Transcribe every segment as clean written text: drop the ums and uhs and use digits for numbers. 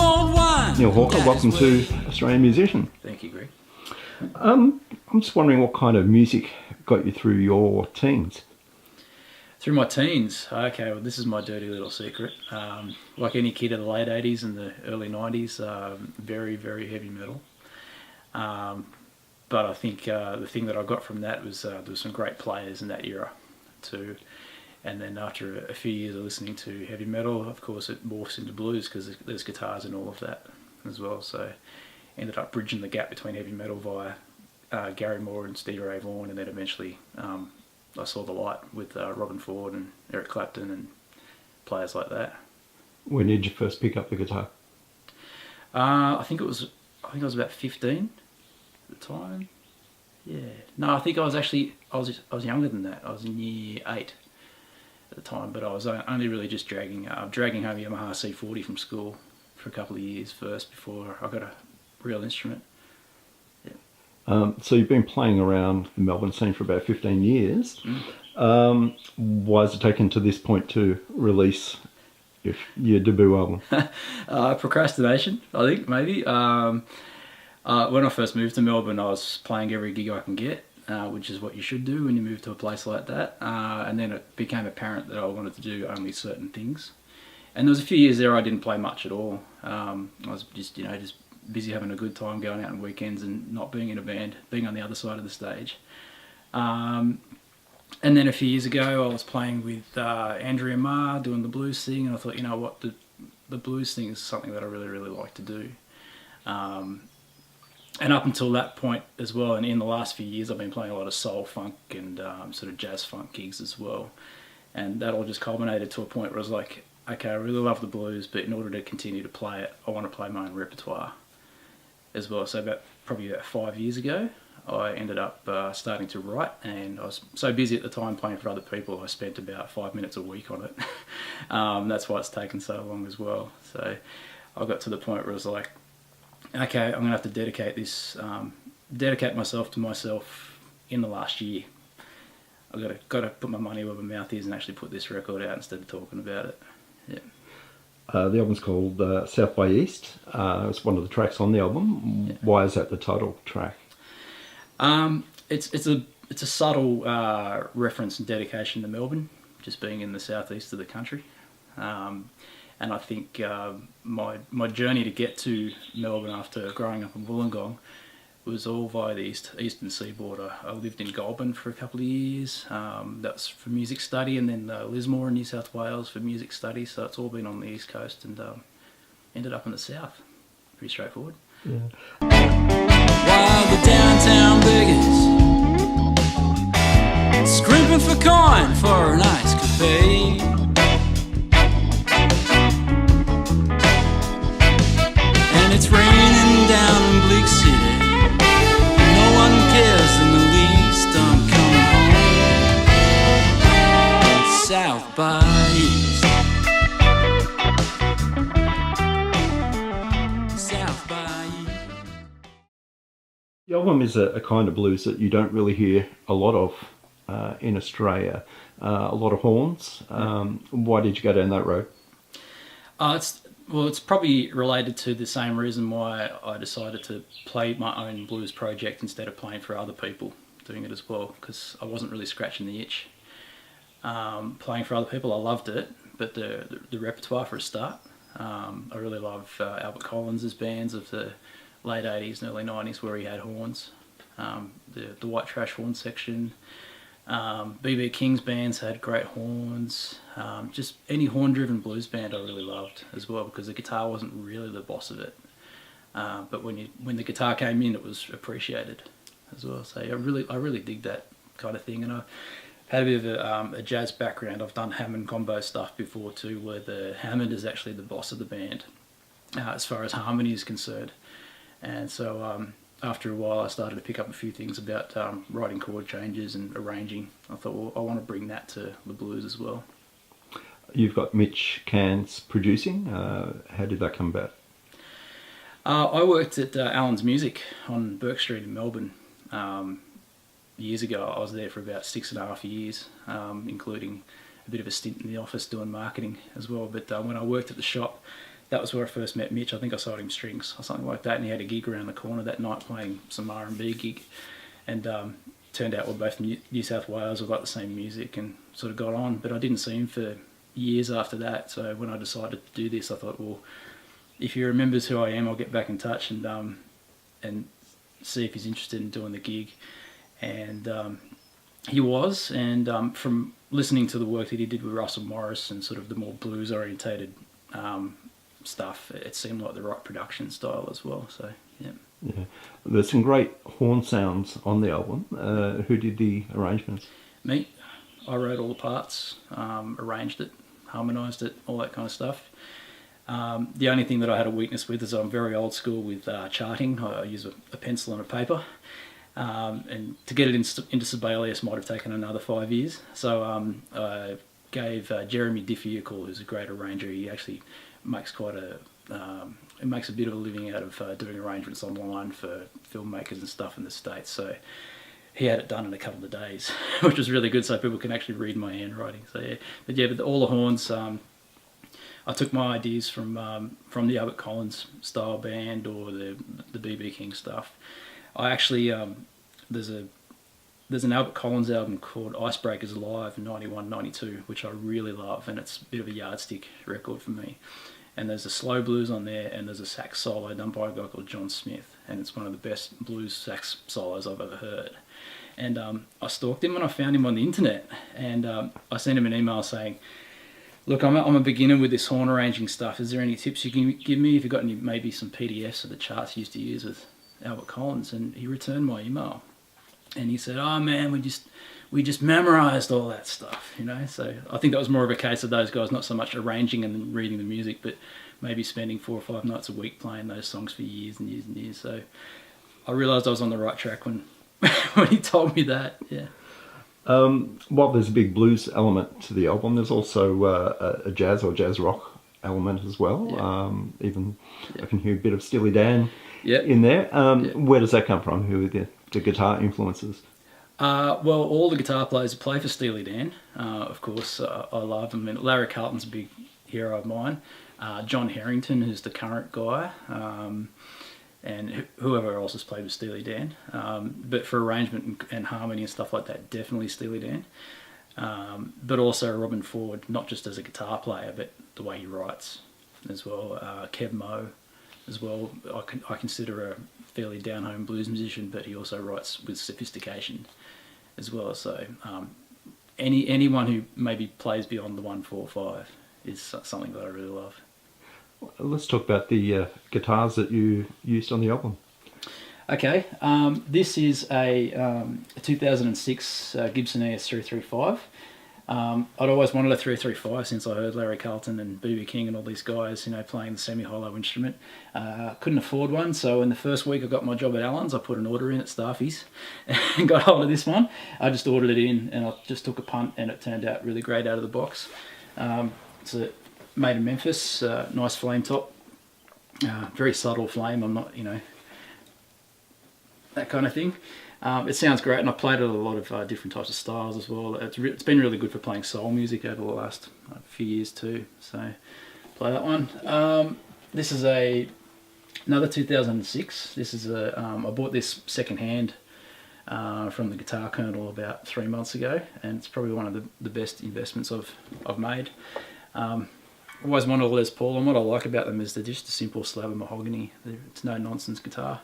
mulled wine. Neil Hawker, welcome to Australian Musician. Thank you, Greg. I'm just wondering what kind of music got you through your teens? Through my teens, okay, well this is my dirty little secret. Like any kid of the late 80s and the early 90s, very, very heavy metal. But I think the thing that I got from that was there were some great players in that era too. And then after a few years of listening to heavy metal, of course it morphs into blues because there's guitars and all of that as well. So ended up bridging the gap between heavy metal via Gary Moore and Stevie Ray Vaughan, and then eventually I saw the light with Robin Ford and Eric Clapton and players like that. When did you first pick up the guitar? I think I was about 15 at the time. Yeah. No, I think I was younger than that. I was in year 8 at the time, but I was only really just dragging home a Yamaha C40 from school for a couple of years first before I got a real instrument. Yeah. So you've been playing around the Melbourne scene for about 15 years. Why has it taken to this point to release your debut album? Procrastination, I think, maybe. When I first moved to Melbourne, I was playing every gig I can get, which is what you should do when you move to a place like that. And then it became apparent that I wanted to do only certain things. And there was a few years there I didn't play much at all. I was just busy having a good time, going out on weekends and not being in a band, being on the other side of the stage. And then a few years ago I was playing with Andrea Marr doing the blues thing, and I thought, you know what, the blues thing is something that I really, really like to do. And up until that point as well, and in the last few years I've been playing a lot of soul, funk and sort of jazz funk gigs as well. And that all just culminated to a point where I was like, okay, I really love the blues, but in order to continue to play it, I want to play my own repertoire as well. So probably about 5 years ago, I ended up starting to write, and I was so busy at the time playing for other people, I spent about 5 minutes a week on it. That's why it's taken so long as well. So I got to the point where I was like, okay, I'm going to have to dedicate myself to myself in the last year. I've got to put my money where my mouth is and actually put this record out instead of talking about it. Yeah. The album's called South by East. It's one of the tracks on the album. Yeah. Why is that the title track? It's a subtle reference and dedication to Melbourne, just being in the southeast of the country. And I think my journey to get to Melbourne after growing up in Wollongong was all via the eastern seaboard. I lived in Goulburn for a couple of years. That's for music study, and then Lismore in New South Wales for music study. So it's all been on the east coast, and ended up in the south. Pretty straightforward. Yeah. While the downtown beggars scrimping for coin for a nice cafe, and it's raining down in Bleak City, no one cares in the least. I'm coming home South by East. South by East. The album is a kind of blues that you don't really hear a lot of in Australia. A lot of horns. Why did you go down that road? It's probably related to the same reason why I decided to play my own blues project instead of playing for other people doing it as well, because I wasn't really scratching the itch. Playing for other people, I loved it, but the repertoire for a start. I really love Albert Collins' bands of the late 80s and early 90s where he had horns. The White Trash horn section. B.B. King's bands had great horns. Just any horn-driven blues band I really loved as well, because the guitar wasn't really the boss of it. But when the guitar came in, it was appreciated as well. So I really dig that kind of thing. And I had a bit of a jazz background. I've done Hammond combo stuff before too, where the Hammond is actually the boss of the band as far as harmony is concerned. And so after a while I started to pick up a few things about writing chord changes and arranging. I thought, well, I want to bring that to the blues as well. You've got Mitch Cairns producing. How did that come about? I worked at Allen's Music on Burke Street in Melbourne years ago. I was there for about 6.5 years, including a bit of a stint in the office doing marketing as well. But when I worked at the shop, that was where I first met Mitch. I think I sold him strings or something like that, and he had a gig around the corner that night playing some R&B gig, and turned out we're both from New South Wales. We liked the same music and sort of got on, but I didn't see him for years after that. So when I decided to do this, I thought, well, if he remembers who I am, I'll get back in touch and see if he's interested in doing the gig. And he was, and from listening to the work that he did with Russell Morris and sort of the more blues orientated stuff, it seemed like the right production style as well. So yeah. There's some great horn sounds on the album. Who did the arrangements? Me. I wrote all the parts, arranged it, harmonised it, all that kind of stuff. The only thing that I had a weakness with is I'm very old school with charting. I use a pencil and a paper, and to get it into Sibelius might have taken another 5 years. So I gave Jeremy Diffie a call, who's a great arranger. He actually makes makes a bit of a living out of doing arrangements online for filmmakers and stuff in the States. So he had it done in a couple of days, which was really good, so people can actually read my handwriting. So yeah, but all the horns. I took my ideas from the Albert Collins style band or the BB King stuff. I actually there's an Albert Collins album called Icebreakers Live in 91, 92, which I really love, and it's a bit of a yardstick record for me. And there's a slow blues on there, and there's a sax solo done by a guy called John Smith, and it's one of the best blues sax solos I've ever heard. And I stalked him and I found him on the internet, and I sent him an email saying, look, I'm a beginner with this horn arranging stuff. Is there any tips you can give me? If you've got any, maybe some PDFs of the charts you used to use with Albert Collins? And he returned my email, and he said, "Oh man, we just memorised all that stuff, you know." So I think that was more of a case of those guys not so much arranging and then reading the music, but maybe spending 4 or 5 nights a week playing those songs for years and years and years. So I realised I was on the right track when when he told me that. Yeah. While there's a big blues element to the album, there's also a jazz or jazz rock element as well. Yeah. I can hear a bit of Steely Dan Yep. in there. Where does that come from? Who are the guitar influences? Well, all the guitar players who play for Steely Dan, of course, I love them. And Larry Carlton's a big hero of mine. John Harrington, who's the current guy, and whoever else has played with Steely Dan. But for arrangement and harmony and stuff like that, definitely Steely Dan. But also Robin Ford, not just as a guitar player, but the way he writes as well. Kev Moe as well. I consider a fairly down-home blues musician, but he also writes with sophistication as well. So anyone who maybe plays beyond the 1-4-5 is something that I really love. Let's talk about the guitars that you used on the album. Okay, this is a 2006 Gibson ES335. I'd always wanted a 335 since I heard Larry Carlton and BB King and all these guys, playing the semi-hollow instrument. Couldn't afford one, so in the first week I got my job at Allen's, I put an order in at Staffy's and got hold of this one. I just ordered it in and I just took a punt and it turned out really great out of the box. It's made in Memphis, nice flame top, very subtle flame. I'm not, that kind of thing. It sounds great, and I played it a lot of different types of styles as well. It's been really good for playing soul music over the last few years too. So play that one. This is another 2006. This is I bought this second hand from the Guitar Colonel about 3 months ago, and it's probably one of the best investments I've made. Always wanted a Les Paul, and what I like about them is they're just a simple slab of mahogany. It's no nonsense guitar.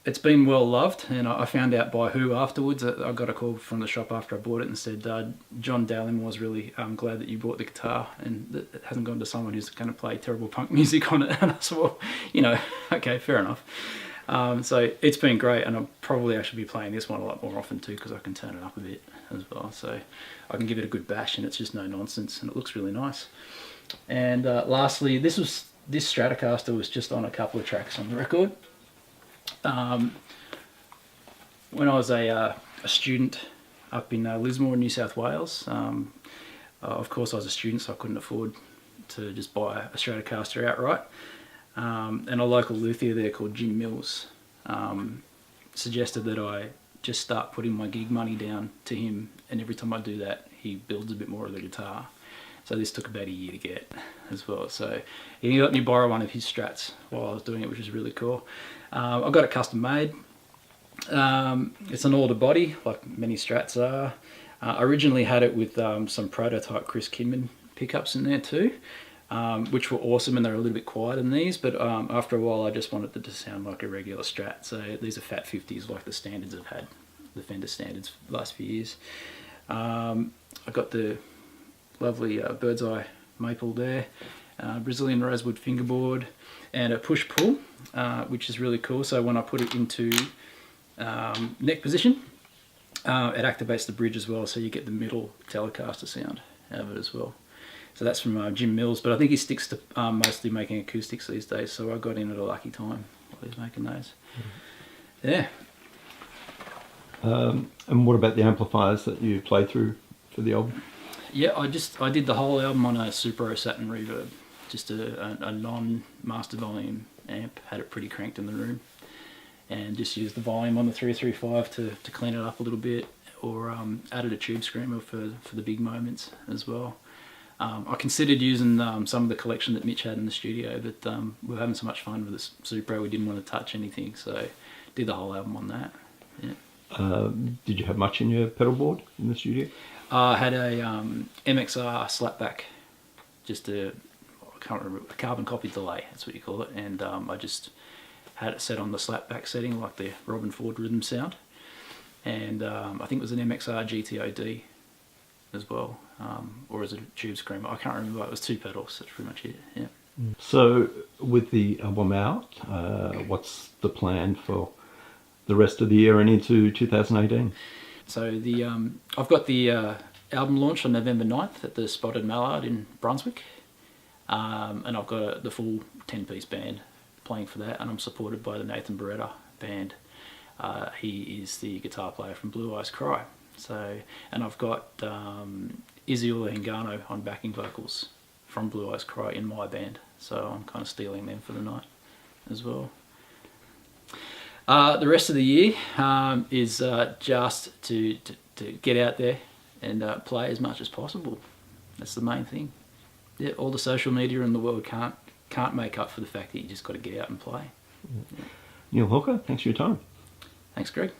It's been well loved, and I found out by who afterwards. I got a call from the shop after I bought it and said, John Dowling was really glad that you bought the guitar and that it hasn't gone to someone who's going to play terrible punk music on it. And I said, well, okay, fair enough. So it's been great, and I'll probably actually be playing this one a lot more often too, because I can turn it up a bit as well. So I can give it a good bash, and it's just no nonsense, and it looks really nice. And lastly, this Stratocaster was just on a couple of tracks on the record. When I was a student up in Lismore, New South Wales, of course I was a student, so I couldn't afford to just buy a Stratocaster outright. And a local luthier there called Jim Mills suggested that I just start putting my gig money down to him, and every time I do that, he builds a bit more of the guitar. So this took about a year to get as well. So he let me borrow one of his Strats while I was doing it, which is really cool. I got it custom made. It's an order body, like many Strats are. I originally had it with some prototype Chris Kidman pickups in there too, which were awesome, and they're a little bit quieter than these, but after a while I just wanted it to sound like a regular Strat. So these are Fat 50s, like the standards I've had, the Fender standards for the last few years. I got the lovely bird's eye maple there, Brazilian rosewood fingerboard, and a push-pull, which is really cool. So when I put it into neck position, it activates the bridge as well, so you get the middle Telecaster sound out of it as well. So that's from Jim Mills, but I think he sticks to mostly making acoustics these days, so I got in at a lucky time while he's making those. Yeah. And what about the amplifiers that you play through for the album? Yeah, I did the whole album on a Super Saturn Reverb, just a non-master volume amp, had it pretty cranked in the room, and just used the volume on the 335 to clean it up a little bit, or added a tube screamer for the big moments as well. I considered using some of the collection that Mitch had in the studio, but we were having so much fun with this Supro we didn't want to touch anything, so did the whole album on that. Yeah. Did you have much in your pedal board in the studio? I had a MXR slapback, just I can't remember, a carbon copy delay, that's what you call it, and I just had it set on the slapback setting, like the Robin Ford rhythm sound, and I think it was an MXR GTOD as well, or as a tube screamer, I can't remember, it was 2 pedals, that's pretty much it, yeah. So with the album out, what's the plan for the rest of the year and into 2018? So I've got the album launch on November 9th at the Spotted Mallard in Brunswick, and I've got the full 10-piece band playing for that, and I'm supported by the Nathan Beretta band. He is the guitar player from Blue Eyes Cry. So, and I've got Isiula Hingano on backing vocals from Blue Eyes Cry in my band, so I'm kind of stealing them for the night as well. The rest of the year is just to get out there and play as much as possible. That's the main thing. Yeah, all the social media in the world can't make up for the fact that you just got to get out and play. Yeah. Neil Hooker, thanks for your time. Thanks, Greg.